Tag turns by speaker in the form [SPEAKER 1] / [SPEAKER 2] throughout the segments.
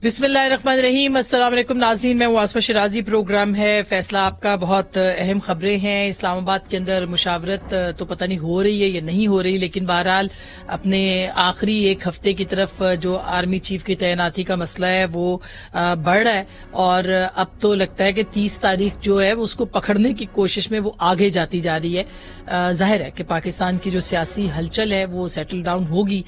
[SPEAKER 1] बिस्मिल्लाहिर्रहमानिर्रहीम। अस्सलाम वालेकुम नाज़रीन, मैं हूं आसमा शिराजी। प्रोग्राम है फैसला आपका। बहुत अहम खबरें हैं। इस्लामाबाद के अंदर मुशावरत तो पता नहीं हो रही है या नहीं हो रही, लेकिन बहरहाल अपने आखिरी एक हफ्ते की तरफ जो आर्मी चीफ की तैनाती का मसला है वो बढ़ रहा है और अब तो लगता है कि 30 तारीख जो है उसको पकड़ने की कोशिश में वो आगे जाती जा रही है। जाहिर है कि पाकिस्तान की जो सियासी हलचल है वो सेटल डाउन होगी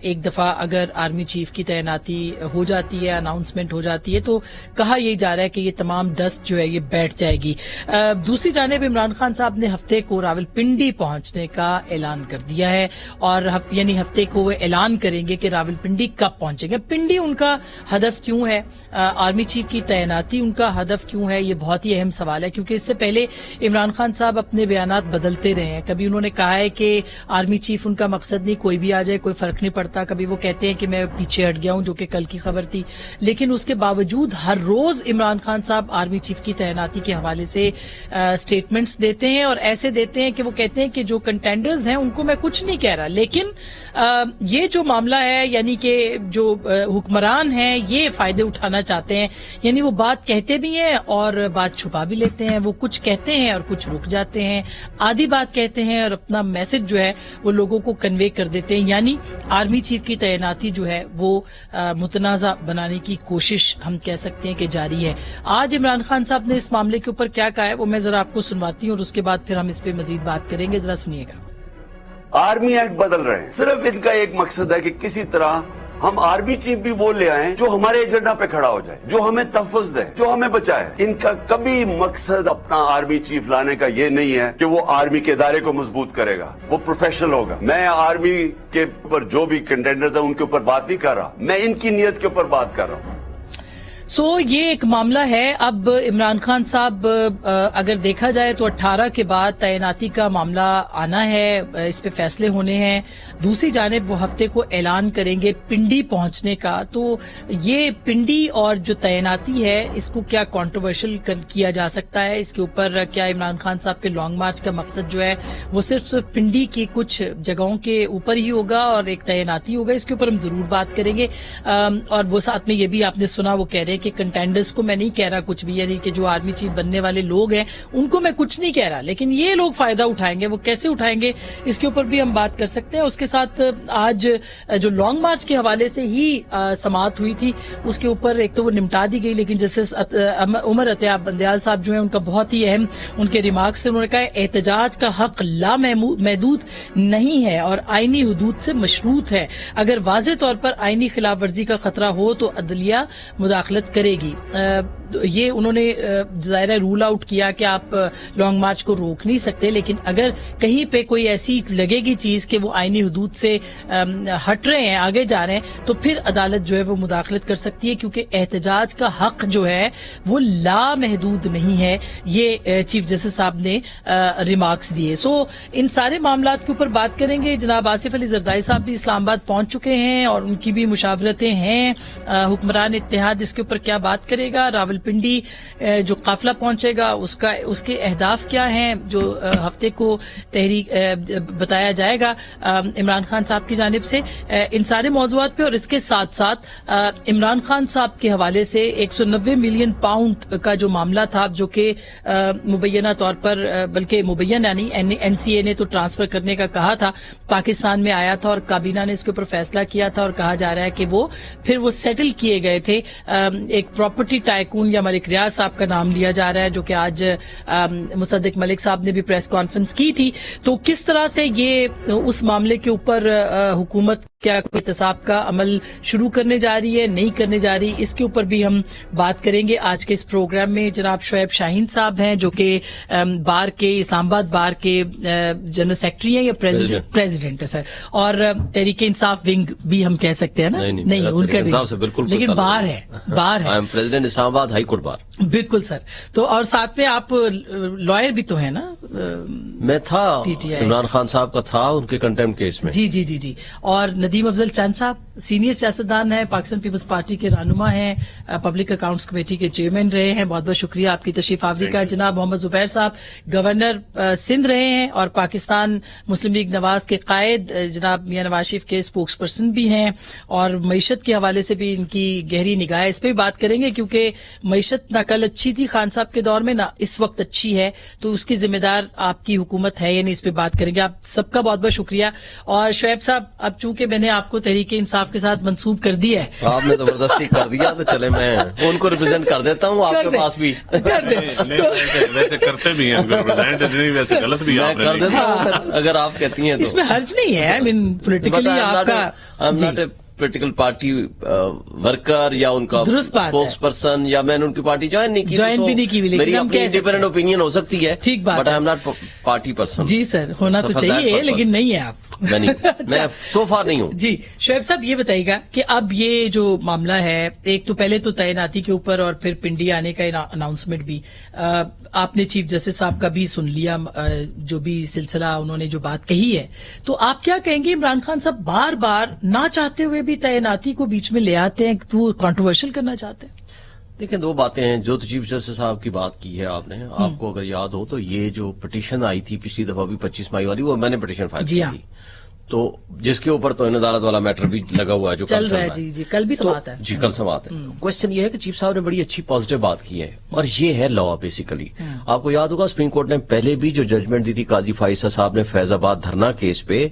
[SPEAKER 1] एक दफा अगर आर्मी चीफ की तैनाती हो जाती है, अनाउंसमेंट हो जाती है, तो कहा यही जा रहा है कि ये तमाम डस्ट जो है ये बैठ जाएगी। दूसरी जानिब इमरान खान साहब ने हफ्ते को रावलपिंडी पहुंचने का ऐलान कर दिया है और यानी हफ्ते को वो ऐलान करेंगे कि रावलपिंडी कब पहुंचेंगे। पिंडी उनका हदफ क्यों है, आर्मी चीफ की तैनाती उनका हदफ क्यों है, ये बहुत ही अहम सवाल है, क्योंकि इससे पहले इमरान खान साहब अपने बयानात बदलते रहे हैं। कभी उन्होंने कहा है कि आर्मी चीफ उनका मकसद नहीं, कोई भी आ जाए कोई फर्क नहीं पड़ता। कभी वो कहते हैं कि मैं पीछे हट गया हूं, जो कि कल की खबर थी। लेकिन उसके बावजूद हर रोज इमरान खान साहब आर्मी चीफ की तैनाती के हवाले से स्टेटमेंट्स देते हैं और ऐसे देते हैं कि वो कहते हैं कि जो कंटेंडर्स हैं उनको मैं कुछ नहीं कह रहा, लेकिन ये जो मामला है यानी कि जो हुक्मरान हैं ये फायदे उठाना चाहते हैं, यानी वो बात कहते भी हैं और बात छुपा भी लेते हैं। वो कुछ कहते हैं और कुछ रुक जाते हैं, आधी बात कहते हैं और अपना मैसेज जो है वो लोगों को कन्वे कर देते हैं। यानी आर्मी चीफ की तैनाती जो है वो मुतनाज़ा बनाने की कोशिश हम कह सकते हैं कि जारी है। आज इमरान खान साहब ने इस मामले के ऊपर क्या कहा है वो मैं जरा आपको सुनवाती हूँ और उसके बाद फिर हम इस पे मजीद बात करेंगे। जरा सुनिएगा।
[SPEAKER 2] आर्मी एक्ट बदल रहे हैं, सिर्फ इनका एक मकसद है कि किसी तरह हम आर्मी चीफ भी वो ले आए जो हमारे एजेंडा पे खड़ा हो जाए, जो हमें तहफ़्फ़ुज़ दे, जो हमें बचाए। इनका कभी मकसद अपना आर्मी चीफ लाने का ये नहीं है कि वो आर्मी के इदारे को मजबूत करेगा, वो प्रोफेशनल होगा। मैं आर्मी के ऊपर जो भी कंटेंडर्स हैं उनके ऊपर बात नहीं कर रहा, मैं इनकी नीयत के ऊपर बात कर रहा हूं।
[SPEAKER 1] ये एक मामला है। अब इमरान खान साहब अगर देखा जाए तो 18 के बाद तैनाती का मामला आना है, इस पे फैसले होने हैं। दूसरी जानिब वो हफ्ते को ऐलान करेंगे पिंडी पहुंचने का। तो ये पिंडी और जो तैनाती है इसको क्या कंट्रोवर्शियल किया जा सकता है, इसके ऊपर क्या इमरान खान साहब के लॉन्ग मार्च का मकसद जो है वो सिर्फ पिंडी की कुछ जगहों के ऊपर ही होगा और एक तैनाती होगा, इसके ऊपर हम जरूर बात करेंगे। और वो साथ में ये भी आपने सुना वो कह रहे कि कंटेंडर्स को मैं नहीं कह रहा कुछ भी, यानी कि जो आर्मी चीफ बनने वाले लोग हैं उनको मैं कुछ नहीं कह रहा, लेकिन ये लोग फायदा उठाएंगे। वो कैसे उठाएंगे इसके ऊपर भी हम बात कर सकते हैं। उसके साथ आज जो लॉन्ग मार्च के हवाले से ही समाअत हुई थी उसके ऊपर एक तो वो निपटा दी गई, लेकिन जस्टिस उमर अतियाब बंदयाल साहब जो है उनका बहुत ही अहम उनके रिमार्क्स थे। उन्होंने कहा एहतजाज का हक लामहदूद नहीं है और आईनी हुदूद से मशरूत है। अगर वाज़ेह तौर पर आईनी खिलाफ वर्जी का खतरा हो तो अदलिया मुदाखलत करेगी। ये उन्होंने ज़ाहिर रूल आउट किया कि आप लॉन्ग मार्च को रोक नहीं सकते, लेकिन अगर कहीं पे कोई ऐसी लगेगी चीज कि वो आईनी हुदूद से हट रहे हैं, आगे जा रहे हैं, तो फिर अदालत जो है वो मुदाखलत कर सकती है, क्योंकि एहतजाज का हक जो है वो लामहदूद नहीं है। ये चीफ जस्टिस साहब ने रिमार्क्स दिए। इन सारे मामलात के ऊपर बात करेंगे। जनाब आसिफ अली जरदारी साहब भी इस्लामाबाद पहुंच चुके हैं और उनकी भी मुशावरतें हैं। हुक्मरान इत्तेहाद इसके ऊपर क्या बात करेगा, रावलपिंडी जो काफिला पहुंचेगा उसके अहदाफ क्या हैं, जो हफ्ते को तहरीक बताया जाएगा इमरान खान साहब की जानिब से, इन सारे मौज़ूआत पे। और इसके साथ साथ इमरान खान साहब के हवाले से 190 मिलियन पाउंड का जो मामला था, जो कि मुबैना तौर पर, बल्कि मुबैना नहीं, एनसीए ने तो ट्रांसफर करने का कहा था, पाकिस्तान में आया था और काबीना ने इसके ऊपर फैसला किया था और कहा जा रहा है कि वो सेटल किए गए थे। एक प्रॉपर्टी टाइकून या मलिक रियाज साहब का नाम लिया जा रहा है, जो कि आज मुसद्दिक मलिक साहब ने भी प्रेस कॉन्फ्रेंस की थी। तो किस तरह से ये उस मामले के ऊपर हुकूमत क्या कोई एहतसाब का अमल शुरू करने जा रही है, नहीं करने जा रही, इसके ऊपर भी हम बात करेंगे आज के इस प्रोग्राम में। जनाब शुएब शाहीन साहब हैं जो कि बार के, इस्लामाबाद बार के जनरल सेक्रेटरी हैं या प्रेसिडेंट है सर, और तहरीक इंसाफ विंग भी हम कह सकते हैं ना। नहीं उनका, लेकिन बार है
[SPEAKER 3] president Islamabad high court bar.
[SPEAKER 1] बिल्कुल सर। तो और साथ में आप लॉयर भी तो है ना।
[SPEAKER 3] मैं था, इमरान खान साहब का था उनके कंटेम्प्ट केस में।
[SPEAKER 1] जी। और नदीम अफजल चंद साहब सीनियर सियासतदान हैं, पाकिस्तान पीपल्स पार्टी के रहनुमा हैं, पब्लिक अकाउंट्स कमेटी के चेयरमैन रहे हैं। बहुत बहुत शुक्रिया आपकी तशरीफ आवरी का। जनाब मोहम्मद जुबैर साहब गवर्नर सिंध रहे हैं और पाकिस्तान मुस्लिम लीग नवाज के कायद जनाब मियां नवाज शरीफ के स्पोक्स पर्सन भी हैं और मईशत के हवाले से भी इनकी गहरी निगाह है। इस पर भी बात करेंगे क्योंकि मईशत ना कल अच्छी थी खान साहब के दौर में, ना इस वक्त अच्छी है, तो उसकी जिम्मेदार आपकी हुकूमत है या नहीं, इस पर बात करेंगे। आप सबका बहुत बहुत शुक्रिया। और शोएब साहब, अब चूंकि मैंने आपको तहरीक इंसाफ के साथ मंसूब कर दिया है,
[SPEAKER 3] आपने जबरदस्ती कर दिया, तो चले मैं उनको रिप्रेजेंट कर देता हूँ आपके पास भी।
[SPEAKER 1] कर दे।
[SPEAKER 4] वैसे करते भी हैं, वैसे गलत भी
[SPEAKER 3] मैं कर देता हूँ अगर आप कहती हैं तो।
[SPEAKER 1] इसमें हर्ज नहीं है। आई मीन पॉलिटिकली आपका
[SPEAKER 3] आई am not a political party worker या उनका
[SPEAKER 1] दुरुस्त बात है।
[SPEAKER 3] स्पोक्स पर्सन, या मैंने उनकी पार्टी ज्वाइन नहीं की,
[SPEAKER 1] ज्वाइन भी नहीं की हुई, लेकिन
[SPEAKER 3] मेरी
[SPEAKER 1] हम
[SPEAKER 3] अपनी
[SPEAKER 1] कह सकते
[SPEAKER 3] इंडिपेंडेंट
[SPEAKER 1] हैं।
[SPEAKER 3] ओपिनियन हो सकती है,
[SPEAKER 1] ठीक बात
[SPEAKER 3] बट
[SPEAKER 1] है।
[SPEAKER 3] I am not party person.
[SPEAKER 1] जी सर, होना तो चाहिए, लेकिन नहीं है आप।
[SPEAKER 3] मैं सो फार नहीं हूँ।
[SPEAKER 1] जी शोएब साहब, ये बताइएगा कि अब ये जो मामला है, एक तो पहले तो तैनाती के ऊपर और फिर पिंडी आने का अनाउंसमेंट भी आपने चीफ जस्टिस साहब का भी सुन लिया, जो भी सिलसिला उन्होंने जो बात कही है, तो आप क्या कहेंगे? इमरान खान साहब बार बार ना चाहते हुए भी तैनाती को बीच में ले आते हैं, तो कंट्रोवर्शियल करना चाहते हैं।
[SPEAKER 3] देखिए, दो बातें हैं। जो तो चीफ जस्टिस साहब की बात की है आपने, आपको अगर याद हो तो ये जो पिटीशन आई थी पिछली दफा भी 25 मई वाली, वो मैंने पिटीशन फाइल की थी, तो जिसके ऊपर तो अदालत वाला मैटर भी लगा हुआ है, जो
[SPEAKER 1] चल रहा है। जी जी, कल भी समात है।
[SPEAKER 3] जी, कल समात है। क्वेश्चन ये है कि चीफ साहब ने बड़ी अच्छी पॉजिटिव बात की है, और ये है लॉ बेसिकली। आपको याद होगा सुप्रीम कोर्ट ने पहले भी जो जजमेंट दी थी काजी फाइसा साहब ने फैजाबाद धरना केस पे,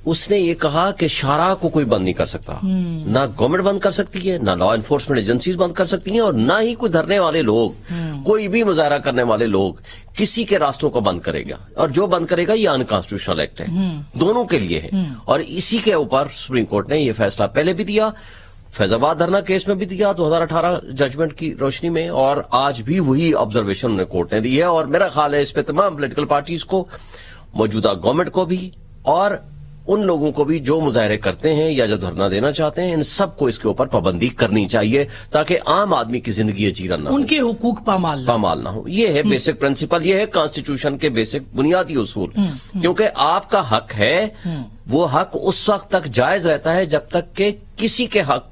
[SPEAKER 3] उसने ये कहा कि शाहराह को कोई बंद नहीं कर सकता, ना गवर्नमेंट बंद कर सकती है, ना लॉ एनफोर्समेंट एजेंसीज बंद कर सकती हैं, और ना ही कोई धरने वाले लोग, कोई भी मुजाहरा करने वाले लोग किसी के रास्तों को बंद करेगा, और जो बंद करेगा ये अनकॉन्स्टिट्यूशनल एक्ट है, दोनों के लिए है। और इसी के ऊपर सुप्रीम कोर्ट ने ये फैसला पहले भी दिया, फैजाबाद धरना केस में भी दिया 2018 जजमेंट की रोशनी में, और आज भी वही ऑब्जर्वेशन उन्हें कोर्ट ने दी है। और मेरा ख्याल है इस पे तमाम पॉलिटिकल पार्टीज को, मौजूदा गवर्नमेंट को भी, और उन लोगों को भी जो मुजाहरे करते हैं या जो धरना देना चाहते हैं, इन सबको इसके ऊपर पाबंदी करनी चाहिए, ताकि आम आदमी की जिंदगी जीरन ना हो,
[SPEAKER 1] उनके हुकूक पामाल
[SPEAKER 3] ना हो। ये है बेसिक प्रिंसिपल, ये है कॉन्स्टिट्यूशन के बेसिक बुनियादी उसूल। क्योंकि आपका हक है, वो हक उस वक्त तक जायज रहता है जब तक कि किसी के हक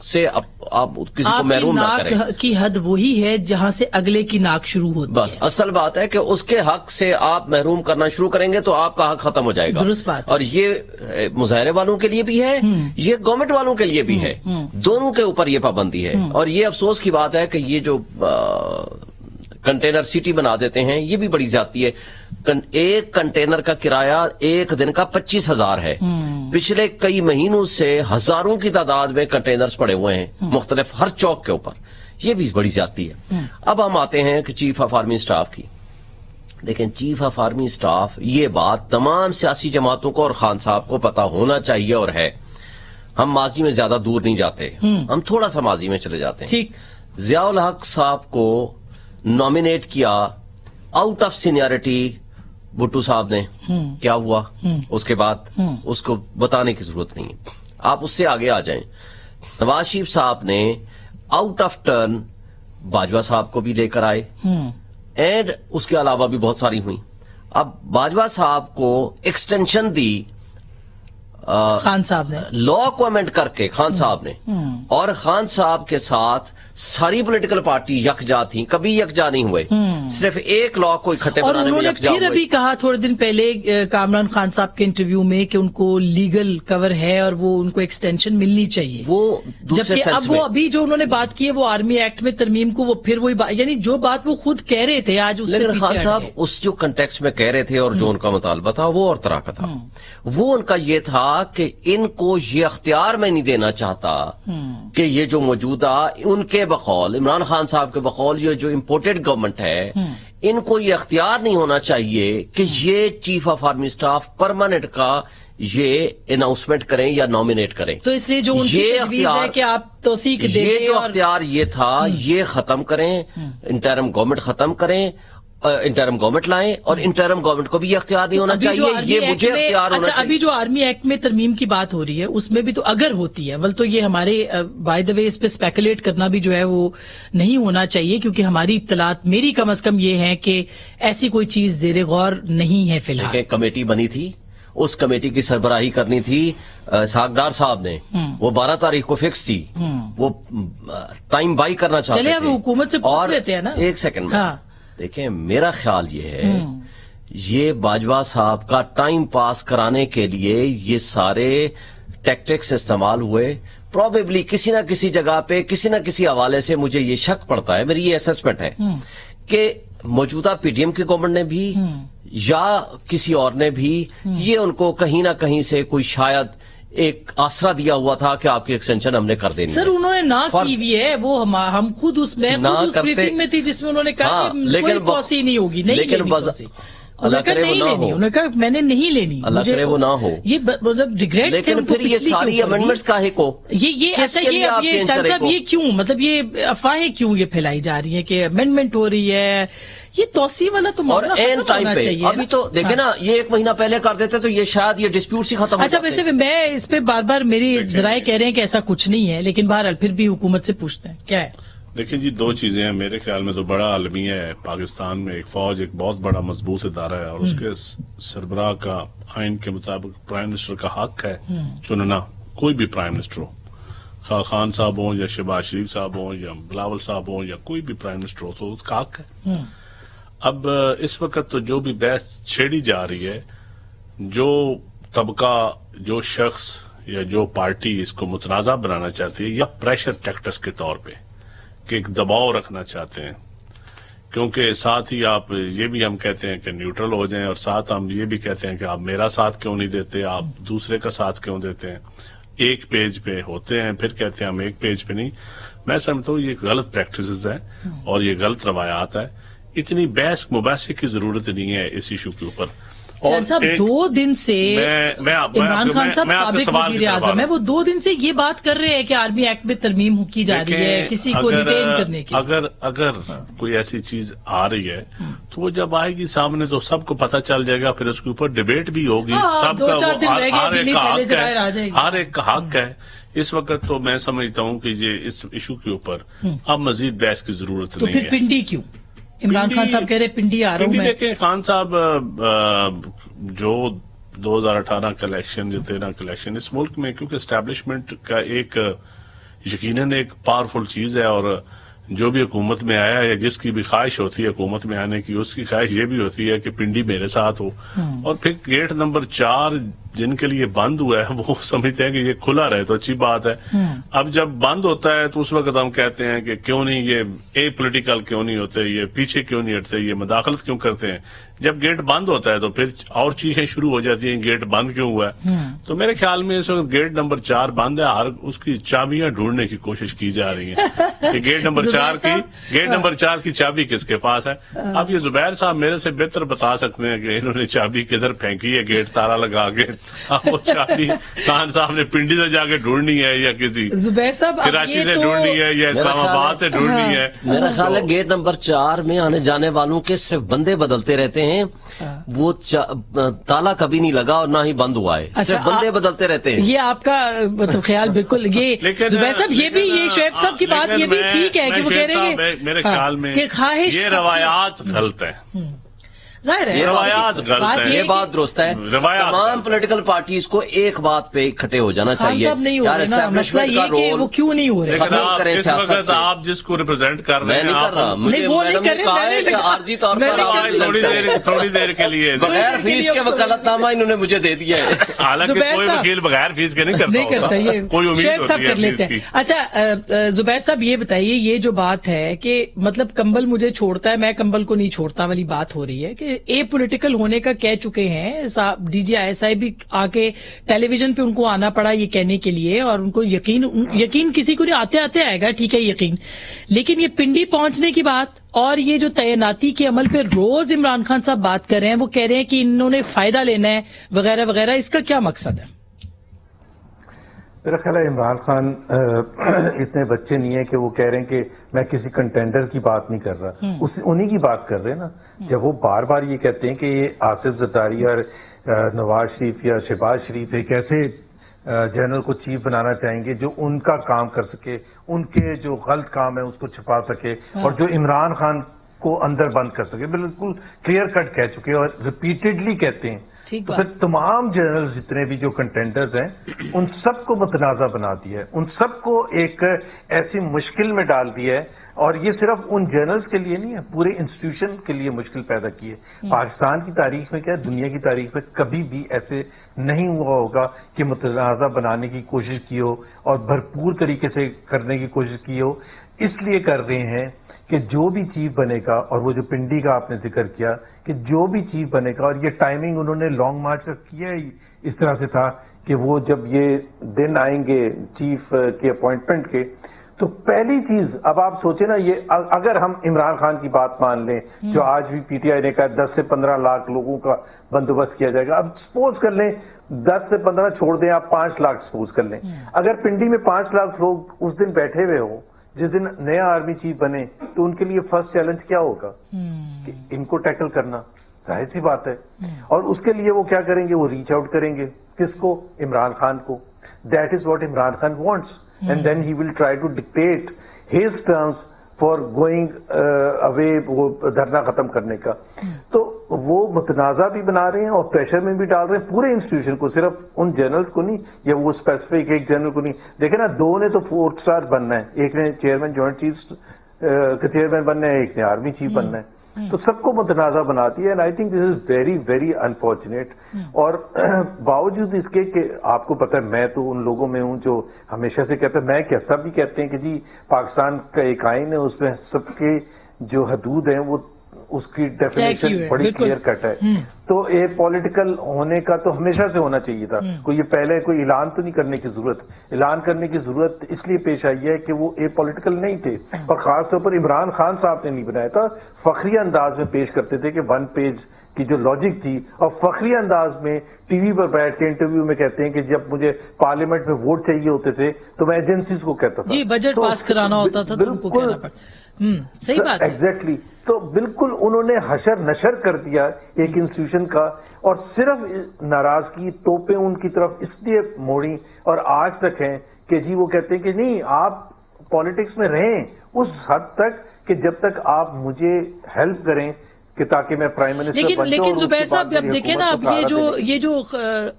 [SPEAKER 3] से आप किसी को महरूम ना करें।
[SPEAKER 1] नाक की हद वही है जहां से अगले की नाक शुरू होती है।
[SPEAKER 3] असल बात है कि उसके हक से आप महरूम करना शुरू करेंगे तो आपका हक खत्म हो जाएगा।
[SPEAKER 1] दुरुस्त बात।
[SPEAKER 3] और ये मुजाहरे वालों के लिए भी है, ये गवर्नमेंट वालों के लिए भी है, दोनों के ऊपर ये पाबंदी है। और ये अफसोस की बात है कि ये जो कंटेनर सिटी बना देते हैं, ये भी बड़ी ज्यादती है। एक कंटेनर का किराया एक दिन का 25,000 है। पिछले कई महीनों से हजारों की तादाद में कंटेनर्स पड़े हुए हैं मुख्तलिफ हर चौक के ऊपर, ये भी बड़ी ज्यादती है। अब हम आते हैं कि चीफ ऑफ आर्मी स्टाफ की। लेकिन चीफ ऑफ आर्मी स्टाफ, ये बात तमाम सियासी जमातों को और खान साहब को पता होना चाहिए, और है। हम माजी में ज्यादा दूर नहीं जाते, हम थोड़ा सा माजी में चले जाते हैं।
[SPEAKER 1] ठीक।
[SPEAKER 3] जियाउल हक साहब को नॉमिनेट किया आउट ऑफ सीनियरिटी भुट्टो साहब ने, क्या हुआ उसके बाद उसको बताने की जरूरत नहीं है, आप उससे आगे आ जाएं। नवाज शरीफ साहब ने आउट ऑफ टर्न बाजवा साहब को भी लेकर आए, एंड उसके अलावा भी बहुत सारी हुई। अब बाजवा साहब को एक्सटेंशन दी
[SPEAKER 1] खान साहब ने,
[SPEAKER 3] लॉ को अमेंड करके खान साहब ने, और खान साहब के साथ सारी पॉलिटिकल पार्टी यकजा थी, कभी यकजा नहीं हुए, सिर्फ एक लॉ को इकट्ठे
[SPEAKER 1] और
[SPEAKER 3] बनाने में
[SPEAKER 1] उन्होंने
[SPEAKER 3] यकजा
[SPEAKER 1] फिर
[SPEAKER 3] हुए।
[SPEAKER 1] अभी कहा थोड़े दिन पहले कामरान खान साहब के इंटरव्यू में कि उनको लीगल कवर है और वो उनको एक्सटेंशन मिलनी चाहिए।
[SPEAKER 3] वो दूसरे
[SPEAKER 1] जबकि
[SPEAKER 3] सेंस
[SPEAKER 1] अब वो
[SPEAKER 3] में
[SPEAKER 1] अभी जो उन्होंने बात की है वो आर्मी एक्ट में तरमीम को, वो फिर वही यानी जो बात वो खुद कह रहे थे आज उससे
[SPEAKER 3] लेकिन खान
[SPEAKER 1] पीछे
[SPEAKER 3] साहब
[SPEAKER 1] हट गए।
[SPEAKER 3] उस जो कंटेक्स्ट में कह रहे थे और जो उनका मुतालबा था वो और तरह का था। वो उनका ये था कि इनको ये अख्तियार मैं नहीं देना चाहता कि ये जो मौजूदा उनके बकौल, इमरान खान साहब के बकौल, ये जो इम्पोर्टेड गवर्नमेंट है, इनको ये अख्तियार नहीं होना चाहिए कि ये chief of army staff permanent का ये अनाउंसमेंट करें या नॉमिनेट करें।
[SPEAKER 1] तो इसलिए जो उनकी
[SPEAKER 3] ये
[SPEAKER 1] तजवीज़ है कि आप तौसीक
[SPEAKER 3] ये
[SPEAKER 1] दें
[SPEAKER 3] जो
[SPEAKER 1] और
[SPEAKER 3] अख्तियार ये था, ये खत्म करें, इंटरम गवर्नमेंट खत्म करें, इंटरम गवर्नमेंट लाएं, और इंटरम गवर्नमेंट को भी ये अख्तियार नहीं होना
[SPEAKER 1] अभी जो
[SPEAKER 3] चाहिए,
[SPEAKER 1] आर्मी
[SPEAKER 3] ये
[SPEAKER 1] एक्ट
[SPEAKER 3] मुझे
[SPEAKER 1] में-
[SPEAKER 3] अख्तियार होना
[SPEAKER 1] अच्छा,
[SPEAKER 3] चाहिए।
[SPEAKER 1] अभी जो आर्मी एक्ट में तरमीम की बात हो रही है उसमें भी तो अगर होती है, तो ये हमारे बाय द वे इस पे स्पेकुलेट करना भी जो है वो नहीं होना चाहिए, क्योंकि हमारी इत्तलात मेरी कम अज कम ये है कि ऐसी कोई चीज जेरे गौर नहीं है फिलहाल।
[SPEAKER 3] एक कमेटी बनी थी, اس کمیٹی کی سربراہی کرنی تھی ساگدار صاحب نے، وہ 12 تاریخ کو فکس تھی، وہ ٹائم بائی کرنا چاہتے تھے.
[SPEAKER 1] چلے اب حکومت سے پوچھ لیتے ہیں نا.
[SPEAKER 3] ایک سیکنڈ میں دیکھیں، میرا خیال یہ ہے یہ باجوہ صاحب کا ٹائم پاس کرانے کے لیے یہ سارے ٹیکٹکس استعمال ہوئے. پروبیبلی کسی نہ کسی جگہ پہ کسی نہ کسی حوالے سے مجھے یہ شک پڑتا ہے، میری یہ اسسمنٹ ہے کہ موجودہ پی ڈی ایم کی گورنمنٹ نے بھی یا کسی اور نے بھی یہ ان کو کہیں نہ کہیں سے کوئی شاید ایک آسرا دیا ہوا تھا کہ آپ کی ایکسٹینشن ہم نے کر دینی.
[SPEAKER 1] سر انہوں نے نہ کی ہوئی ہے، وہ ہم خود اس بریفنگ میں تھی جس میں انہوں نے کہا کہ کوئی پالیسی نہیں ہوگی، نہیں لینی پالیسی.
[SPEAKER 3] اللہ کرے وہ نہ ہو،
[SPEAKER 1] انہوں نے کہا میں نے نہیں لینی،
[SPEAKER 3] اللہ کرے وہ نہ ہو.
[SPEAKER 1] یہ مطلب ریگریٹ تھے.
[SPEAKER 3] لیکن پھر یہ ساری امینڈمنٹس کا حق ہو.
[SPEAKER 1] یہ ایسا یہ چند صاحب یہ کیوں مطلب یہ افواہیں کیوں یہ پھیلائی جا رہی ہیں کہ امینڈمنٹ ہو رہی ہے؟ یہ توسیع والا تو معاملہ ختم ہونا چاہیے.
[SPEAKER 3] ابھی تو دیکھیں نا، یہ 1 مہینہ پہلے کر دیتے تو یہ شاید یہ ڈسپیوٹ سی ختم ہو
[SPEAKER 1] اچھا ویسے میں اس پہ بار بار میری ذرائع کہہ رہے ہیں کہ ایسا کچھ نہیں ہے، لیکن بہرحال پھر بھی حکومت سے پوچھتے ہیں کیا ہے.
[SPEAKER 4] دیکھیں جی، 2 چیزیں ہیں میرے خیال میں. تو بڑا عالمیہ ہے پاکستان میں، ایک فوج ایک بہت بڑا مضبوط ادارہ ہے، اور اس کے سربراہ کا آئین کے مطابق پرائم منسٹر کا حق ہے چننا. کوئی بھی پرائم منسٹر ہو، خان صاحب ہوں یا شہباز شریف صاحب ہوں یا بلاول صاحب ہوں یا کوئی بھی پرائم منسٹر ہو، تو اس کا حق ہے. اب اس وقت تو جو بھی بحث چھیڑی جا رہی ہے، جو طبقہ، جو شخص یا جو پارٹی اس کو متنازع بنانا چاہتی ہے یا پریشر ٹیکٹس کے طور پہ کہ ایک دباؤ رکھنا چاہتے ہیں، کیونکہ ساتھ ہی آپ یہ بھی ہم کہتے ہیں کہ نیوٹرل ہو جائیں، اور ساتھ ہم یہ بھی کہتے ہیں کہ آپ میرا ساتھ کیوں نہیں دیتے، آپ دوسرے کا ساتھ کیوں دیتے ہیں. ایک پیج پہ ہوتے ہیں پھر کہتے ہیں ہم ایک پیج پہ نہیں. میں سمجھتا ہوں یہ غلط پریکٹسز ہیں اور یہ غلط روایات ہے. اتنی بحث مباحثے کی ضرورت نہیں ہے اس ایشو کے اوپر.
[SPEAKER 1] چند صاحب 2 دن سے عمران خان صاحب سابق وزیر اعظم ہے، وہ 2 دن سے یہ بات کر رہے ہیں کہ آرمی ایکٹ میں ترمیم کی جا رہی ہے کسی کو ڈیٹین کرنے کی.
[SPEAKER 4] اگر کوئی ایسی چیز آ رہی ہے تو وہ جب آئے گی سامنے تو سب کو پتہ چل جائے گا، پھر اس کے اوپر ڈیبیٹ بھی ہوگی. سب کا ہر ایک کا حق ہے. اس وقت تو میں سمجھتا ہوں کہ یہ اس ایشو کے اوپر اب مزید بحث کی ضرورت نہیں ہے.
[SPEAKER 1] تو پھر پنڈی کیوں؟ عمران خان صاحب کہہ رہے پنڈی آ رہا ہوں میں.
[SPEAKER 4] دیکھیں خان صاحب جو 2018 کا الیکشن جو 13 کا الیکشن اس ملک میں، کیونکہ اسٹیبلشمنٹ کا ایک یقیناً ایک پاورفل چیز ہے، اور جو بھی حکومت میں آیا یا جس کی بھی خواہش ہوتی ہے حکومت میں آنے کی، اس کی خواہش یہ بھی ہوتی ہے کہ پنڈی میرے ساتھ ہو. اور پھر گیٹ نمبر 4 جن کے لیے بند ہوا ہے وہ سمجھتے ہیں کہ یہ کھلا رہے تو اچھی بات ہے. اب جب بند ہوتا ہے تو اس وقت ہم کہتے ہیں کہ کیوں نہیں یہ پولیٹیکل کیوں نہیں ہوتے، یہ پیچھے کیوں نہیں ہٹتے، یہ مداخلت کیوں کرتے ہیں. جب گیٹ بند ہوتا ہے تو پھر اور چیزیں شروع ہو جاتی ہیں، گیٹ بند کیوں ہوا ہے. تو میرے خیال میں اس وقت گیٹ نمبر 4 بند ہے، ہر اس کی چابیاں ڈھونڈنے کی کوشش کی جا رہی ہیں کہ گیٹ نمبر 4 کی چابی کس کے پاس ہے. اب یہ زبیر صاحب میرے سے بہتر بتا سکتے ہیں کہ انہوں نے چابی کدھر پھینکی ہے گیٹ تالا لگا کے. اب وہ چابی خان صاحب نے پنڈی سے جا کے ڈھونڈنی ہے یا کسی
[SPEAKER 1] زبیر صاحب
[SPEAKER 4] کراچی سے ڈھونڈنی ہے یا اسلام آباد سے ڈھونڈنی ہے.
[SPEAKER 3] میرا خیال ہے گیٹ نمبر 4 میں آنے جانے والوں کے صرف بندے بدلتے رہتے ہیں، وہ تالا کبھی نہیں لگا اور نہ ہی بند ہوا ہے، صرف بندے بدلتے رہتے ہیں.
[SPEAKER 1] یہ آپ کا خیال بالکل یہ زبیر صاحب یہ بھی یہ شعیب صاحب کی بات یہ بھی ٹھیک ہے کہ وہ کہہ رہے ہیں
[SPEAKER 4] میرے خیال میں یہ روایات غلط ہیں.
[SPEAKER 1] ظاہر ہے
[SPEAKER 4] یہ روایات غلط ہیں.
[SPEAKER 3] یہ بات درست ہے. تمام پولیٹیکل پارٹیز کو ایک بات پہ اکٹھے ہو جانا چاہیے.
[SPEAKER 1] نہیں ہو رہے نا، مسئلہ یہ کہ وہ کیوں نہیں ہو رہے.
[SPEAKER 4] اس وقت آپ جس کو ریپرزینٹ کر رہے ہیں،
[SPEAKER 1] نہیں وہ نہیں کر رہے،
[SPEAKER 3] عارضی طور پر
[SPEAKER 4] تھوڑی دیر کے لیے
[SPEAKER 3] بغیر فیس کے وکالت نامہ انہوں نے مجھے دے دیا ہے.
[SPEAKER 4] حالانکہ کوئی وکیل بغیر فیس کے نہیں کرتا، یہ کوئی امید
[SPEAKER 1] سب کر لیتے ہیں. اچھا زبیر صاحب یہ بتائیے، یہ جو بات ہے کہ مطلب کمبل مجھے چھوڑتا ہے میں کمبل کو نہیں چھوڑتا والی بات ہو رہی ہے کہ اے پولیٹیکل ہونے کا کہہ چکے ہیں. D G I S I بھی آ کے ٹیلی ویژن پہ ان کو آنا پڑا یہ کہنے کے لیے، اور ان کو یقین کسی کو نہیں آتے آئے گا، ٹھیک ہے یقین، لیکن یہ پنڈی پہنچنے کی بات اور یہ جو تعیناتی کے عمل پہ روز عمران خان صاحب بات کر رہے ہیں، وہ کہہ رہے ہیں کہ انہوں نے فائدہ لینا ہے وغیرہ وغیرہ، اس کا کیا مقصد ہے؟
[SPEAKER 5] میرا خیال ہے عمران خان اتنے بچے نہیں ہیں کہ وہ کہہ رہے ہیں کہ میں کسی کنٹینڈر کی بات نہیں کر رہا، انہی کی بات کر رہے ہیں نا. جب وہ بار بار یہ کہتے ہیں کہ یہ آصف زرداری اور نواز شریف یا شہباز شریف ایک ایسے جنرل کو چیف بنانا چاہیں گے جو ان کا کام کر سکے، ان کے جو غلط کام ہے اس کو چھپا سکے، اور جو عمران خان को अंदर बंद कर सके, बिल्कुल क्लियर कट कह चुके हैं और रिपीटेडली कहते हैं।
[SPEAKER 1] ठीक
[SPEAKER 5] तो
[SPEAKER 1] बात।
[SPEAKER 5] फिर तमाम जनरल्स जितने भी जो कंटेंडर्स हैं उन सबको मुतनाज़ा बना दिया है, उन सबको एक ऐसी मुश्किल में डाल दिया है। और ये सिर्फ उन जर्नल्स के लिए नहीं है, पूरे इंस्टीट्यूशन के लिए मुश्किल पैदा की है। पाकिस्तान की तारीख में क्या, दुनिया की तारीख में कभी भी ऐसे नहीं हुआ होगा कि मुतनाज़ा बनाने की कोशिश की हो और भरपूर तरीके से करने की कोशिश की हो। इसलिए कर रहे हैं कि जो भी चीफ बनेगा, और वो जो पिंडी का आपने जिक्र किया कि जो भी चीफ बनेगा, और ये टाइमिंग उन्होंने लॉन्ग मार्च का किया ही इस तरह से था कि वो जब ये दिन आएंगे चीफ के अपॉइंटमेंट के, तो पहली चीज, अब आप सोचे ना, ये अगर हम इमरान खान की बात मान लें जो आज भी पीटीआई ने कहा 10 से 15 लाख लोगों का बंदोबस्त किया जाएगा, अब सपोज कर लें 10 से 15 छोड़ दें, आप 5 लाख सपोज कर लें, अगर पिंडी में 5 लाख लोग उस दिन बैठे हुए हो जिस दिन नया आर्मी चीफ बने, तो उनके लिए फर्स्ट चैलेंज क्या होगा कि इनको टैकल करना, जाहिर सी बात है। और उसके लिए वो क्या करेंगे, वो रीच आउट करेंगे किसको, इमरान खान को। That is what Imran Khan wants, and then he will try to dictate his terms for going away, वो धरना खत्म करने का। तो वो मुतनाज़ा भी बना रहे हैं और प्रेशर में भी डाल रहे हैं पूरे इंस्टीट्यूशन को, सिर्फ उन जनरल्स को नहीं, या वो स्पेसिफिक एक जनरल को नहीं। देखे ना, 2 ने तो 4 स्टार बनना है, एक ने चेयरमैन जॉइंट चीफ के चेयरमैन बनना है, एक ने आर्मी चीफ बनना है। तो सबको मुतनाज़ा बनाती है, and I think this is very very unfortunate. और बावजूद इसके कि आपको पता है, मैं तो उन लोगों में हूं जो हमेशा से कहते हैं, मैं क्या, सब भी कहते हैं कि जी पाकिस्तान का एक आइन है, उसमें सबके जो हदूद हैं वो उसकी डेफिनेशन बड़ी क्लियर कट है। तो ये पॉलिटिकल होने का तो हमेशा से होना चाहिए था, कोई ये पहले कोई ऐलान तो नहीं करने की जरूरत, ऐलान करने की जरूरत इसलिए पेश आई है कि वो ये पॉलिटिकल नहीं थे, और खासतौर पर इमरान खान साहब ने नहीं बनाया था, फखरी अंदाज में पेश करते थे कि 1 पेज की जो लॉजिक थी, और फखरी अंदाज में टीवी पर बैठ के इंटरव्यू में कहते हैं कि जब मुझे पार्लियामेंट में वोट चाहिए होते थे तो मैं एजेंसीज को कहता था
[SPEAKER 1] जी, बजट पास कराना होता था तो उनको कहना पड़ता। सही बात है।
[SPEAKER 5] एग्जैक्टली। तो बिल्कुल उन्होंने हशर नशर कर दिया एक इंस्टीट्यूशन का, और सिर्फ नाराजगी तोपें उनकी तरफ इसलिए मोड़ी और आज तक हैं कि जी वो कहते हैं कि नहीं, आप पॉलिटिक्स में रहें उस हद तक कि जब तक आप मुझे हेल्प करें कि ताकि मैं प्राइम मिनिस्टर
[SPEAKER 1] लेकिन जुबैर साहब, अब देखें ना, अब ये जो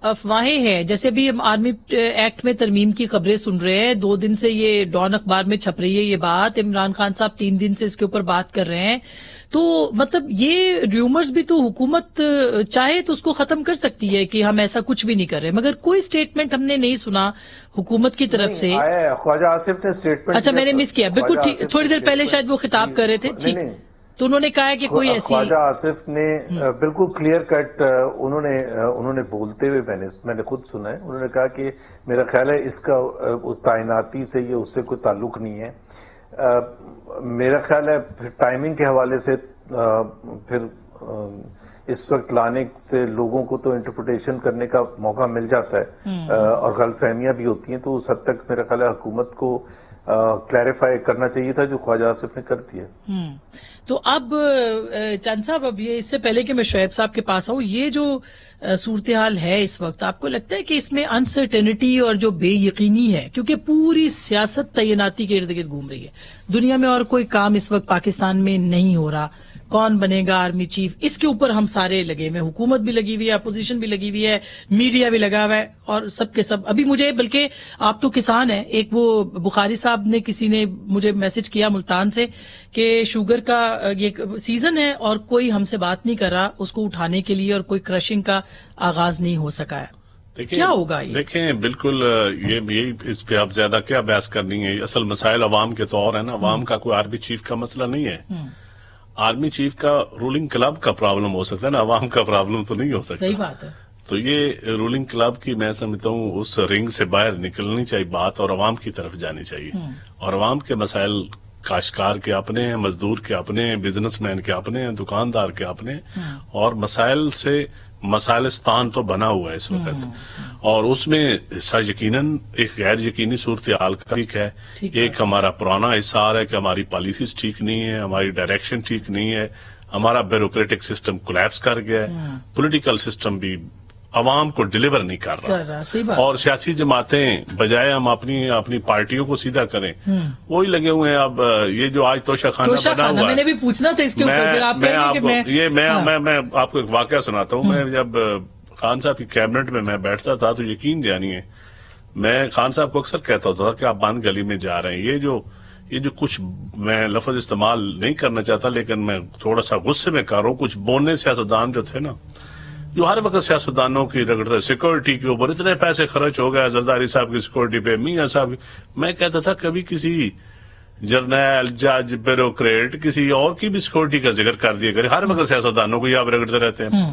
[SPEAKER 1] अफवाहें हैं, जैसे अभी हम आर्मी एक्ट में तरमीम की खबरें सुन रहे हैं, 2 दिन से ये डॉन अखबार में छप रही है ये बात, इमरान खान साहब 3 दिन से इसके ऊपर बात कर रहे हैं। तो मतलब ये र्यूमर्स भी तो हुकूमत चाहे तो उसको खत्म कर सकती है कि हम ऐसा कुछ भी नहीं कर रहे, मगर कोई स्टेटमेंट हमने नहीं सुना हुकूमत की तरफ से।
[SPEAKER 5] ख्वाजा आसिफ ने स्टेटमेंट,
[SPEAKER 1] अच्छा मैंने मिस किया, बिल्कुल थोड़ी देर पहले शायद वो खिताब कर रहे थे, ठीक, तो उन्होंने कहा है कि कोई ऐसी,
[SPEAKER 5] ख्वाजा आसिफ ने बिल्कुल क्लियर कट उन्होंने बोलते हुए मैंने खुद सुना है, उन्होंने कहा कि मेरा ख्याल है इसका उस तैनाती से ये उससे कोई ताल्लुक नहीं है। मेरा ख्याल है टाइमिंग के हवाले से फिर इस वक्त लाने से लोगों को तो इंटरप्रिटेशन करने का मौका मिल जाता है और गलतफहमियां भी होती हैं, तो उस हद तक मेरा ख्याल है हुकूमत को क्लैरिफाई करना चाहिए था, जो ख्वाजा आसिफ ने कर दिया।
[SPEAKER 1] तो अब चंद साहब, अब ये इससे पहले कि मैं शोएब साहब के पास आऊं, ये जो सूरत हाल है इस वक्त, आपको लगता है कि इसमें अनसर्टेनिटी और जो बेयकीनी है, क्योंकि पूरी सियासत तैनाती के इर्द गिर्द घूम रही है, दुनिया में और कोई काम इस वक्त पाकिस्तान में नहीं हो रहा, कौन बनेगा आर्मी चीफ, इसके ऊपर हम सारे लगे हुए, हुकूमत भी लगी हुई है, अपोजिशन भी लगी हुई है, मीडिया भी लगा हुआ है, और सबके सब अभी मुझे, बल्कि आप तो किसान हैं, एक वो बुखारी साहब ने, किसी ने मुझे मैसेज किया मुल्तान से कि शुगर का ये सीजन है और कोई हमसे बात नहीं कर रहा उसको उठाने के लिए, और कोई क्रशिंग का आगाज नहीं हो सका है। क्या होगा ये?
[SPEAKER 4] देखें, बिल्कुल ये इस पे आप ज्यादा क्या बहस करनी है, असल मसाइल अवाम के तो और है ना, अवाम का कोई आर्मी चीफ का मसला नहीं है, आर्मी चीफ का रूलिंग क्लब का प्रॉब्लम हो सकता है ना, अवाम का प्रॉब्लम तो नहीं हो सकता।
[SPEAKER 1] सही बात है।
[SPEAKER 4] तो ये रूलिंग क्लब की मैं समझता हूँ उस रिंग से बाहर निकलनी चाहिए बात, और अवाम की तरफ जानी चाहिए, और अवाम के मसाइल काश्तकार के अपने हैं, मजदूर के अपने हैं, बिजनेसमैन के अपने हैं, दुकानदार के अपने हैं, और मसाइल से मसाइलिस्तान तो बना हुआ है इस वक्त, और उसमें हिस्सा यकीनन एक गैर यकीनी सूरत हाल का है, एक हमारा पुराना हिस्सा आ रहा है कि हमारी पॉलिसीज ठीक नहीं है, हमारी डायरेक्शन ठीक नहीं है, हमारा ब्यूरोक्रेटिक सिस्टम कोलैप्स कर गया है, पॉलिटिकल सिस्टम भी عوام کو ڈلیور نہیں کر رہا
[SPEAKER 1] صحیح بات.
[SPEAKER 4] اور سیاسی جماعتیں بجائے ہم اپنی پارٹیوں کو سیدھا کریں وہی لگے ہوئے ہیں. اب یہ جو آج توشہ خانہ بنا ہوا ہے,
[SPEAKER 1] میں نے بھی پوچھنا تھا اس کے اوپر, پھر آپ کہیں گے کہ
[SPEAKER 4] میں آپ کو ایک واقعہ سناتا ہوں. میں جب خان صاحب کی کیبنٹ میں بیٹھتا تھا تو یقین جانیے میں خان صاحب کو اکثر کہتا ہوتا تھا کہ آپ بند گلی میں جا رہے ہیں. یہ جو کچھ میں لفظ استعمال نہیں کرنا چاہتا لیکن میں تھوڑا سا غصے میں کر رہا ہوں, کچھ بولنے سیاستدان جو تھے نا, جو ہر وقت سیاستدانوں کی رگڑتے سیکورٹی کے اوپر اتنے پیسے خرچ ہو گئے زرداری صاحب کی سیکورٹی پہ, میاں صاحب کی. میں کہتا تھا کبھی کسی جرنیل, جج, بیوروکریٹ کسی اور کی بھی سیکورٹی کا ذکر کر دیا کرے. ہر وقت سیاستدانوں کو یہ آپ رگڑتے رہتے ہیں.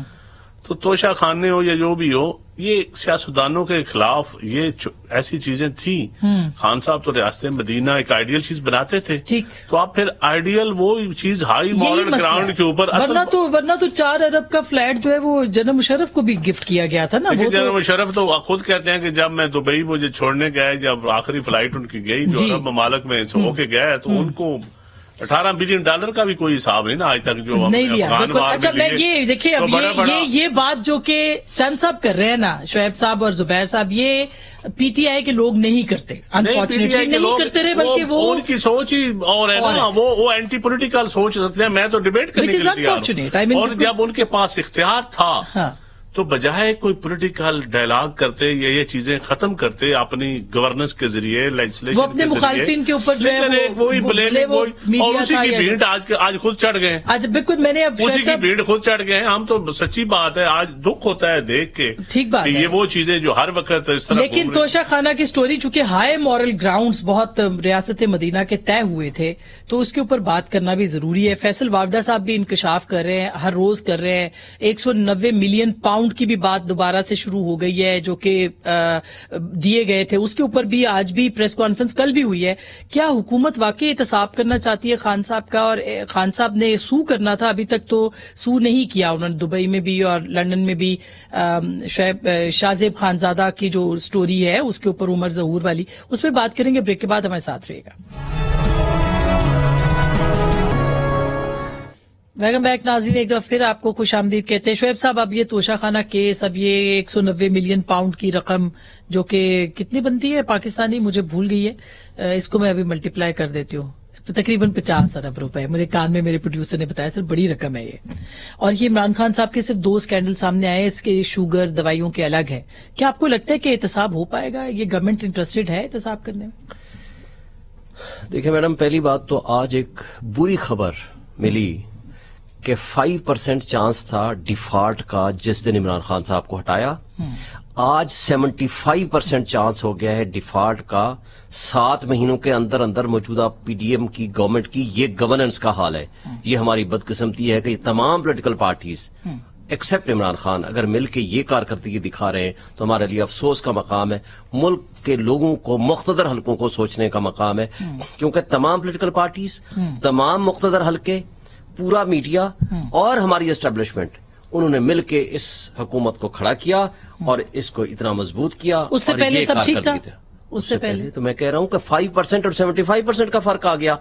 [SPEAKER 4] تو توشہ خانے ہو یا جو بھی ہو, یہ سیاستدانوں کے خلاف یہ ایسی چیزیں تھیں. خان صاحب تو ریاست مدینہ ایک آئیڈیل چیز بناتے تھے, تو آپ پھر آئیڈیل وہ چیز ہائی مورل گراؤنڈ کے اوپر.
[SPEAKER 1] ورنہ تو 4 ارب کا فلیٹ جو ہے وہ جنرل مشرف کو بھی گفٹ کیا گیا تھا نا.
[SPEAKER 4] جنرل مشرف تو خود کہتے ہیں کہ جب میں دبئی مجھے چھوڑنے گئے, جب آخری فلائٹ ان کی گئی جو عرب ممالک میں ہو کے گیا, تو ان کو $18 بلین کا بھی کوئی حساب نہیں نا آج تک جو
[SPEAKER 1] نہیں لیا. اچھا میں یہ دیکھیں اب یہ بات جو کہ چند صاحب کر رہے ہیں نا, شعیب صاحب اور زبیر صاحب, یہ پی ٹی آئی کے لوگ نہیں کرتے, انفارچونیٹلی نہیں کرتے رہے, بلکہ وہ
[SPEAKER 4] ان کی سوچ ہی اور ہے نا, وہ اینٹی پولیٹیکل سوچ سکتے ہیں. میں تو ڈیبیٹ کرنے کے لیے, اور جب ان کے پاس اختیار تھا تو بجائے کوئی پولیٹیکل ڈائلاگ کرتے یا یہ چیزیں ختم کرتے اپنی گورننس کے ذریعے, لیجسلیشن
[SPEAKER 1] وہ اپنے مخالفین کے اوپر جو ہے
[SPEAKER 4] وہی اور اسی کی بھیڑ آج خود چڑھ گئے.
[SPEAKER 1] آج بالکل میں نے
[SPEAKER 4] اسی کی بھیڑ خود چڑھ گئے. ہم تو سچی بات ہے, آج دکھ ہوتا ہے دیکھ کے,
[SPEAKER 1] ٹھیک بات ہے,
[SPEAKER 4] یہ وہ چیزیں جو ہر وقت اس طرح.
[SPEAKER 1] لیکن توشہ خانہ کی سٹوری چونکہ ہائی مورل گراؤنڈز بہت ریاست مدینہ کے طے ہوئے تھے, تو اس کے اوپر بات کرنا بھی ضروری ہے. فیصل واوڈہ صاحب بھی انکشاف کر رہے ہیں, ہر روز کر رہے ہیں. 190 ملین پاؤنڈ کی بھی بات دوبارہ سے شروع ہو گئی ہے جو کہ دیے گئے تھے, اس کے اوپر بھی آج بھی پریس کانفرنس کل بھی ہوئی ہے. کیا حکومت واقعی احتساب کرنا چاہتی ہے خان صاحب کا؟ اور خان صاحب نے سو کرنا تھا, ابھی تک تو سو نہیں کیا انہوں نے, دبئی میں بھی اور لندن میں بھی. شاہ زیب خانزادہ کی جو سٹوری ہے اس کے اوپر عمر ظہور والی, اس پہ بات کریں گے. بریک کے بعد ہمارے ساتھ رہے گا. ویلکم بیک ناظرین, ایک دفعہ پھر آپ کو خوش آمدید کہتے ہیں. شعیب صاحب, اب یہ توشہ خانہ کیس, اب یہ 190 ملین پاؤنڈ کی رقم جو کہ کتنی بنتی ہے پاکستانی, مجھے بھول گئی ہے, اس کو میں ابھی ملٹیپلائی کر دیتی ہوں, تو تقریباً 50 ارب روپے. مجھے کان میں میرے پروڈیوسر نے بتایا سر بڑی رقم ہے یہ. اور یہ عمران خان صاحب کے صرف 2 اسکینڈل سامنے آئے, اس کے شوگر دوائیوں کے الگ ہے. کیا آپ کو لگتا ہے کہ احتساب ہو پائے گا؟ یہ گورنمنٹ انٹرسٹڈ ہے احتساب کرنے میں؟
[SPEAKER 3] دیکھیں میڈم, پہلی بات تو آج ایک بری خبر ملی کہ 5% چانس تھا ڈیفالٹ کا جس دن عمران خان صاحب کو ہٹایا. آج 75% چانس ہو گیا ہے ڈیفالٹ کا. 7 مہینوں کے اندر اندر موجودہ پی ڈی ایم کی گورنمنٹ کی یہ گورننس کا حال ہے. یہ ہماری بدقسمتی ہے کہ تمام political parties accept Imran Khan اگر مل کے یہ کارکردگی دکھا رہے ہیں تو ہمارے لیے افسوس کا مقام ہے. ملک کے لوگوں کو, مقتدر حلقوں کو سوچنے کا مقام ہے, کیونکہ تمام پولیٹیکل پارٹیز, تمام مقتدر حلقے, پورا میڈیا اور ہماری اسٹیبلشمنٹ, انہوں نے مل کے اس حکومت کو کھڑا کیا اور اس کو اتنا مضبوط کیا.
[SPEAKER 1] اس سے پہلے سب ٹھیک تھا, اس سے پہلے
[SPEAKER 3] تو میں کہہ رہا ہوں کہ 5% اور 75% کا فرق آ گیا.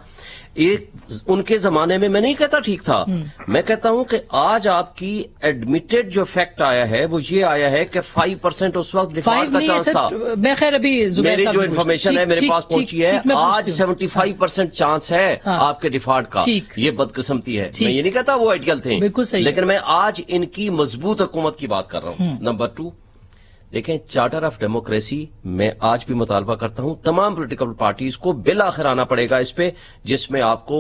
[SPEAKER 3] ایک ان کے زمانے میں نہیں کہتا ٹھیک تھا, میں کہتا ہوں کہ آج آپ کی ایڈمیٹڈ جو فیکٹ آیا ہے وہ یہ آیا ہے کہ 5% اس وقت ڈیفالٹ کا چانس تھا.
[SPEAKER 1] میں خیر ابھی
[SPEAKER 3] میری جو انفارمیشن ہے میرے پاس پہنچی ہے, آج 75% چانس ہے آپ کے ڈیفالٹ کا. یہ بدقسمتی ہے, میں یہ نہیں کہتا وہ آئیڈیل تھے, لیکن میں آج ان کی مضبوط حکومت کی بات کر رہا ہوں. نمبر 2, دیکھیں چارٹر آف ڈیموکریسی میں آج بھی مطالبہ کرتا ہوں تمام پولیٹیکل پارٹیز کو بالآخر آنا پڑے گا اس پہ, جس میں آپ کو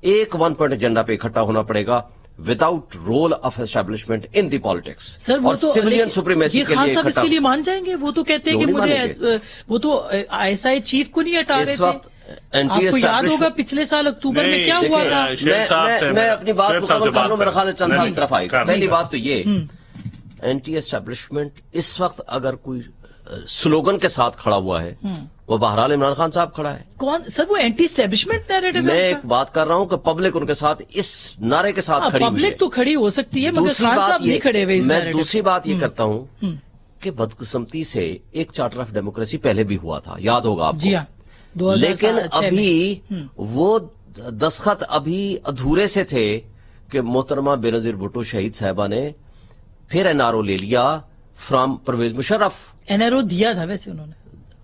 [SPEAKER 3] ایک 1 پوائنٹ ایجنڈا پہ اکٹھا ہونا پڑے گا without role of establishment in the politics.
[SPEAKER 1] Sir وہ تو
[SPEAKER 3] سویلین سپریمیسی کے
[SPEAKER 1] خان صاحب اس کے لیے مان جائیں گے؟ وہ تو کہتے ہیں کہ مجھے, وہ تو آئی ایس چیف کو نہیں ہٹا رہے تھے. آپ کو یاد ہوگا پچھلے سال اکتوبر میں کیا ہوا تھا.
[SPEAKER 3] میں اپنی بات مکمل کر لوں, میرا خیال ہے چند سال کی طرف آئے گا. پہلی بات تو یہ, اینٹی اسٹیبلشمنٹ اس وقت اگر کوئی سلوگن کے ساتھ کھڑا ہوا ہے وہ بہرحال عمران خان صاحب کھڑا ہے.
[SPEAKER 1] کون سر وہ اینٹی اسٹیبلشمنٹ نیریٹو؟ میں
[SPEAKER 3] ایک بات کر رہا ہوں کہ پبلک ان کے ساتھ اس نعرے کے ساتھ کھڑی ہوئی ہے.
[SPEAKER 1] پبلک تو کھڑی ہو سکتی ہے مگر خان صاحب نہیں کھڑے ہوئے.
[SPEAKER 3] میں دوسری بات یہ کرتا ہوں کہ بدقسمتی سے ایک چارٹر آف ڈیموکریسی پہلے بھی ہوا تھا, یاد ہوگا آپ کو.
[SPEAKER 1] جی ہاں,
[SPEAKER 3] لیکن ابھی وہ دستخط ابھی ادھورے سے تھے کہ محترمہ بے نظیر بھٹو شہید صاحبہ نے پھر NRO لے لیا, फ्रॉम परवेज मुशर्रफ।
[SPEAKER 1] एनआरओ दिया था वैसे उन्होंने,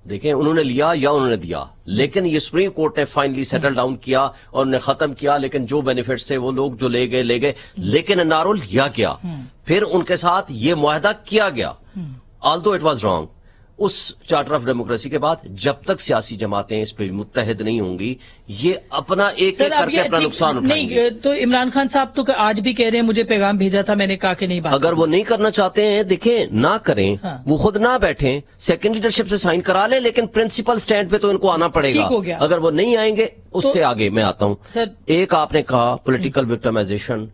[SPEAKER 3] देखें उन्होंने लिया या उन्होंने दिया, लेकिन ये सुप्रीम कोर्ट ने फाइनली सेटल डाउन किया और उन्हें खत्म किया। लेकिन जो बेनिफिट्स थे वो लोग जो ले गए, लेकिन एनआरओ लिया गया, फिर उनके साथ ये मुआहदा किया गया, ऑल्दो इट वाज रॉन्ग। उस चार्टर ऑफ डेमोक्रेसी के बाद जब तक सियासी जमातें इस पर मुत्तहिद नहीं होंगी, ये अपना एक
[SPEAKER 1] सर अब
[SPEAKER 3] करके
[SPEAKER 1] ये
[SPEAKER 3] अपना नुकसान उठाएंगे।
[SPEAKER 1] नहीं, तो इमरान खान साहब तो आज भी कह रहे हैं मुझे पैगाम भेजा था, मैंने कहा कि नहीं बात।
[SPEAKER 3] अगर वो नहीं करना चाहते हैं, देखें ना करें,
[SPEAKER 1] हाँ।
[SPEAKER 3] वो खुद ना बैठें, सेकंड लीडरशिप से साइन करा लें, लेकिन प्रिंसिपल स्टैंड पे तो इनको आना पड़ेगा।
[SPEAKER 1] ठीक हो गया।
[SPEAKER 3] अगर वो नहीं आएंगे, उससे आगे मैं आता हूं।
[SPEAKER 1] सर
[SPEAKER 3] एक आपने कहा पॉलिटिकल विक्टिमाइजेशन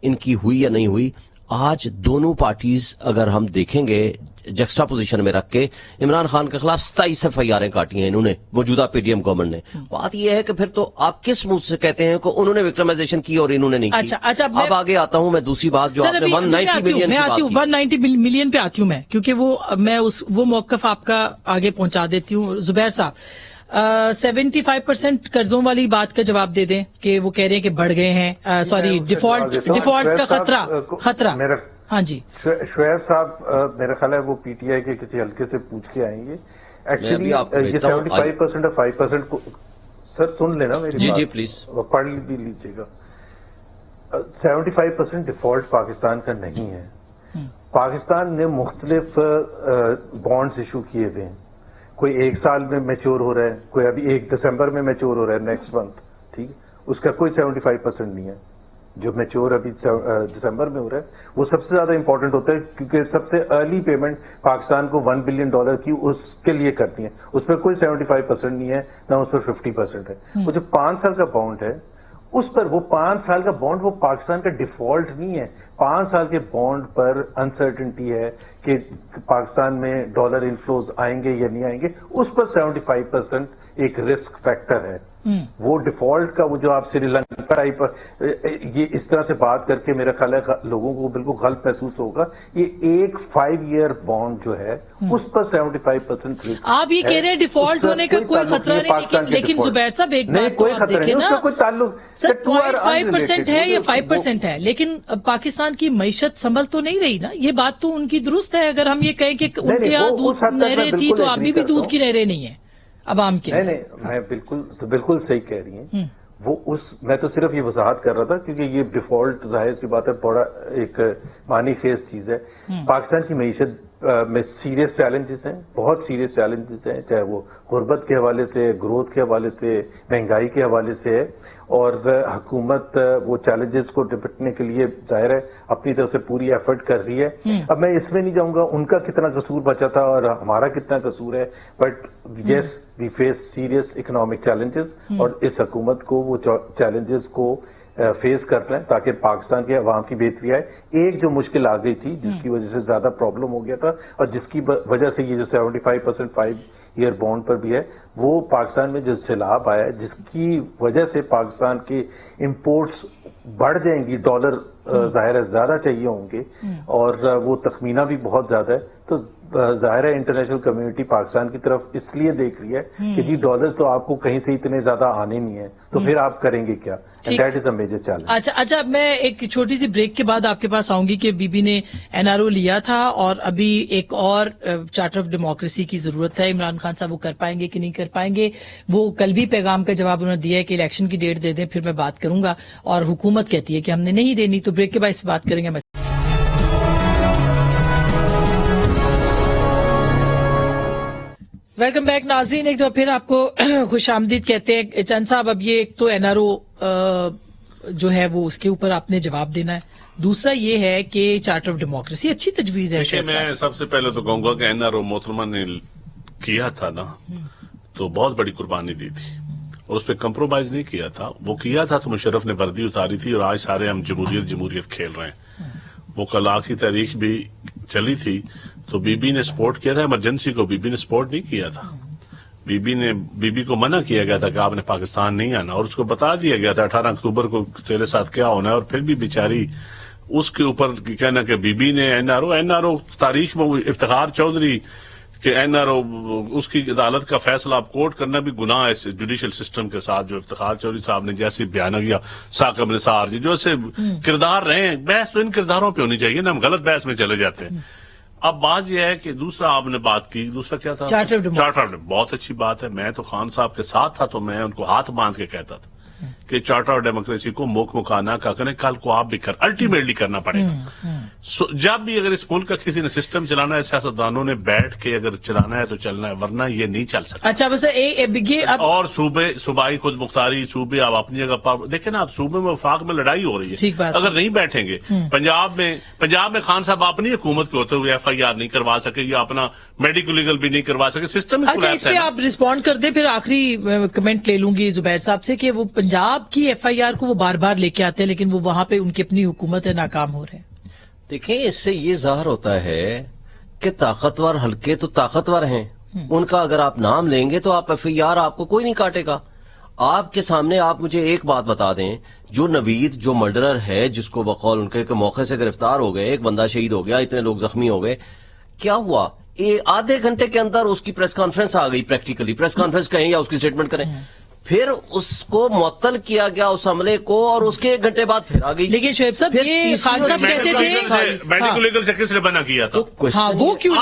[SPEAKER 3] इनकी हुई या नहीं हुई। आज दोनों पार्टीज अगर हम देखेंगे जक्स्टा पोजीशन में रख के, इमरान खान के खिलाफ 27 एफआईआर काटी हैं इन्होंने, मौजूदा पीडीएम गवर्नमेंट ने। बात यह है कि फिर तो आप किस मुंह से कहते हैं कि उन्होंने विक्टिमाइजेशन की और इन्होंने नहीं की?
[SPEAKER 1] अच्छा,
[SPEAKER 3] अब आगे आता हूं मैं दूसरी बात जो
[SPEAKER 1] सर,
[SPEAKER 3] आपने
[SPEAKER 1] अभी
[SPEAKER 3] 190 मिलियन
[SPEAKER 1] मैं
[SPEAKER 3] की
[SPEAKER 1] आती
[SPEAKER 3] बात
[SPEAKER 1] हूँ
[SPEAKER 3] की।
[SPEAKER 1] 190 मिलियन पे आती हूँ मैं, क्योंकि मैं वो मौकफ आपका आगे पहुंचा देती हूँ। जुबैर साहब 75% कर्जों वाली बात का जवाब दे दें कि वो कह रहे हैं कि बढ़ गए हैं, सॉरी डिफॉल्ट का खतरा। हाँ जी
[SPEAKER 5] शुएब साहब, मेरा ख्याल है वो पीटीआई के किसी हल्के से पूछ के आएंगे। एक्चुअली ये 75% और 5% को सर सुन लेना मेरी
[SPEAKER 3] जी
[SPEAKER 5] बात।
[SPEAKER 3] जी प्लीज
[SPEAKER 5] पढ़ भी लीजिएगा। 75% डिफॉल्ट पाकिस्तान का नहीं है। पाकिस्तान ने मुख्तलिफ बॉन्ड्स इशू किए हुए हैं। कोई 1 साल में मैच्योर हो रहा है, कोई अभी 1 दिसंबर में मैच्योर हो रहा है नेक्स्ट मंथ, ठीक है, उसका कोई 75% नहीं है। जो मैच्योर अभी दिसंबर में हो रहा है वो सबसे ज्यादा इंपॉर्टेंट होता है, क्योंकि सबसे अर्ली पेमेंट पाकिस्तान को $1 बिलियन की उसके लिए करती है। उसमें कोई 75% नहीं है, ना उस पर 50% है। वो जो 5 साल का बॉन्ड है उस पर, वो 5 साल का बॉन्ड वो पाकिस्तान का डिफॉल्ट नहीं है। 5 साल के बॉन्ड पर अनसर्टेनिटी है कि पाकिस्तान में डॉलर इनफ्लोज आएंगे या नहीं आएंगे, उस पर 75% एक रिस्क फैक्टर है। वो डिफॉल्ट का, वो जो आप श्रीलंका टाइप ये इस तरह से बात करके मेरा ख्याल है लोगों को बिल्कुल गलत महसूस होगा। ये एक 5 ईयर बॉन्ड जो है उस पर 75% रिस्क।
[SPEAKER 1] आप ये कह रहे हैं डिफॉल्ट होने का कोई खतरा नहीं, लेकिन जुबैर साहब एक बात तो आप देखें ना सर, 5% है या 5% है, लेकिन पाकिस्तान की मईशत संभल तो नहीं रही ना। ये बात तो उनकी दुरुस्त है। अगर हम ये कहें कि उनके यहाँ दूध नहरें थी तो अभी भी दूध की नहरें नहीं है अवाम के।
[SPEAKER 5] नहीं, मैं बिल्कुल सही कह रही हैं। वो मैं तो सिर्फ ये वजाहत कर रहा था, क्योंकि ये डिफॉल्ट जाहिर सी बात है बड़ा एक मानी खेज चीज है। पाकिस्तान की मईशत में सीरियस चैलेंजेस हैं, बहुत सीरियस चैलेंजेस हैं, चाहे वो गुर्बत के हवाले से, ग्रोथ के हवाले से, महंगाई के हवाले से है। और हुकूमत वो चैलेंजेस को निपटने के लिए जाहिर है अपनी तरफ से पूरी एफर्ट कर रही है। अब मैं इसमें नहीं जाऊंगा उनका कितना कसूर बचा था और हमारा कितना कसूर है, but yes we face serious economic challenges और इस हुकूमत को वो चैलेंजेस को फेस करना है ताकि पाकिस्तान के अवाम की बेहतरी आए। एक जो मुश्किल आ गई थी जिसकी वजह से ज्यादा प्रॉब्लम हो गया था और जिसकी वजह से ये जो 75% 5 ईयर बॉन्ड पर भी है, वो पाकिस्तान में जो सैलाब आया है जिसकी वजह से पाकिस्तान के इंपोर्ट्स बढ़ जाएंगी, डॉलर जाहिर है ज्यादा चाहिए होंगे और वो तखमीना भी बहुत ज्यादा है। तो जाहिर है इंटरनेशनल कम्युनिटी पाकिस्तान की तरफ इसलिए देख रही है कि जी डॉलर तो आपको कहीं से इतने ज्यादा आने नहीं है, तो फिर आप करेंगे क्या? That is a major challenge.
[SPEAKER 1] अच्छा, मैं एक छोटी सी ब्रेक के बाद आपके पास आऊंगी कि बीबी ने एनआरओ लिया था और अभी एक और चार्टर ऑफ डेमोक्रेसी की जरूरत है। इमरान खान साहब वो कर पाएंगे कि नहीं कर पाएंगे? वो कल भी पैगाम का जवाब उन्होंने दिया है कि इलेक्शन की डेट दे दें, फिर मैं बात करूंगा। और हुकूमत कहती है कि हमने नहीं देनी। तो ब्रेक के बाद इस बात करेंगे। वेलकम बैक नाज़रीन, एक तो फिर आपको खुश आमदीद कहते हैं। चंद साहब, अब ये एक तो एनआरओ जो है वो उसके ऊपर आपने जवाब देना है, दूसरा ये है कि चार्टर ऑफ डेमोक्रेसी अच्छी तजवीज है।
[SPEAKER 4] देखिए, मैं सबसे पहले तो कहूंगा कि एनआरओ मोहतरमा ने किया था ना, तो बहुत बड़ी कुर्बानी दी थी और उस पर कंप्रोमाइज नहीं किया था। वो किया था तो मुशर्रफ ने वर्दी उतारी थी और आज सारे हम जमहूरियत खेल रहे हैं। वो कल आखिरी तारीख भी चली थी तो बीबी ने सपोर्ट किया था, इमरजेंसी को बीबी ने सपोर्ट नहीं किया था। बीबी को मना किया गया था कि आपने पाकिस्तान नहीं आना और उसको बता दिया गया था 18 अक्टूबर को तेरे साथ क्या होना है। और फिर भी बेचारी उसके ऊपर कहना कि बीबी ने एनआरओ तारीख में इफ्तिखार चौधरी کہ NRO اس کی عدالت کا فیصلہ آپ کوٹ کرنا بھی گناہ ہے جوڈیشل سسٹم کے ساتھ. جو افتخار چودھری صاحب نے جیسے بیان کیا, ثاقب نثار جی جو ایسے کردار رہے ہیں, بحث تو ان کرداروں پہ ہونی چاہیے نا, ہم غلط بحث میں چلے جاتے ہیں. اب بات یہ ہے کہ دوسرا آپ نے بات کی, دوسرا کیا تھا, چارٹر. بہت اچھی بات ہے. میں تو خان صاحب کے ساتھ تھا تو میں ان کو ہاتھ باندھ کے کہتا تھا کہ چارٹر اور ڈیموکریسی کو موک مکانا کا کریں, کل کو آپ بھی الٹیمیٹلی کرنا پڑے گا. جب بھی اگر اس ملک کا کسی نے سسٹم چلانا ہے, سیاستدانوں نے بیٹھ کے اگر چلانا ہے تو چلنا ہے, ورنہ یہ نہیں چل سکتا.
[SPEAKER 1] اچھا بس
[SPEAKER 4] اور صوبائی خود مختاری, صوبے آپ اپنی جگہ پر دیکھیں نا, آپ صوبے میں وفاق میں لڑائی ہو رہی ہے, اگر نہیں بیٹھیں گے. پنجاب میں خان صاحب اپنی حکومت کے ہوتے ہوئے FIR نہیں کروا سکے یا اپنا میڈیکل لیگل بھی نہیں کروا سکے. سسٹم
[SPEAKER 1] اچھا اس پہ آپ رسپونڈ کر دیں, پھر آخری کمنٹ لے لوں گی زبیر صاحب سے کہ وہ پنجاب کی FIR کو وہ بار بار لے کے آتے ہیں لیکن وہ وہاں پہ ان کی اپنی حکومت ہے ناکام ہو رہے ہیں.
[SPEAKER 3] دیکھیں اس سے یہ ظاہر ہوتا ہے کہ طاقتور حلقے تو طاقتور ہیں, ان کا اگر آپ نام لیں گے تو آپ FIR آپ کو کوئی نہیں کاٹے گا. آپ کے سامنے آپ مجھے ایک بات بتا دیں, جو نوید جو مرڈرر ہے جس کو بقول ان کے موقع سے گرفتار ہو گئے, ایک بندہ شہید ہو گیا, اتنے لوگ زخمی ہو گئے, کیا ہوا؟ آدھے گھنٹے کے اندر اس کی پریس کانفرنس آ گئی, پریکٹیکلی پریس کانفرنس کہیں یا اس کی اسٹیٹمنٹ کریں. پھر اس کو معطل کیا گیا اس عملے کو, اور اس کے 1 گھنٹے بعد پھر آ گئی.
[SPEAKER 1] لیکن شعیب صاحب یہ خان صاحب کہتے تھے
[SPEAKER 4] میڈیکل لیگل سے کس نے بنا کیا تھا,
[SPEAKER 1] وہ کیوں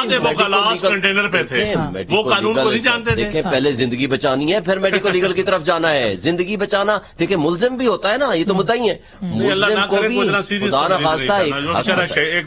[SPEAKER 4] کنٹینر پہ تھے, وہ قانون کو نہیں جانتے تھے.
[SPEAKER 3] دیکھیں پہلے زندگی بچانی ہے, پھر میڈیکل لیگل کی طرف جانا ہے. زندگی بچانا, دیکھیں ملزم بھی ہوتا ہے نا, یہ تو مدعی ہے, ملزم کو بھی خدا نخواستہ ایک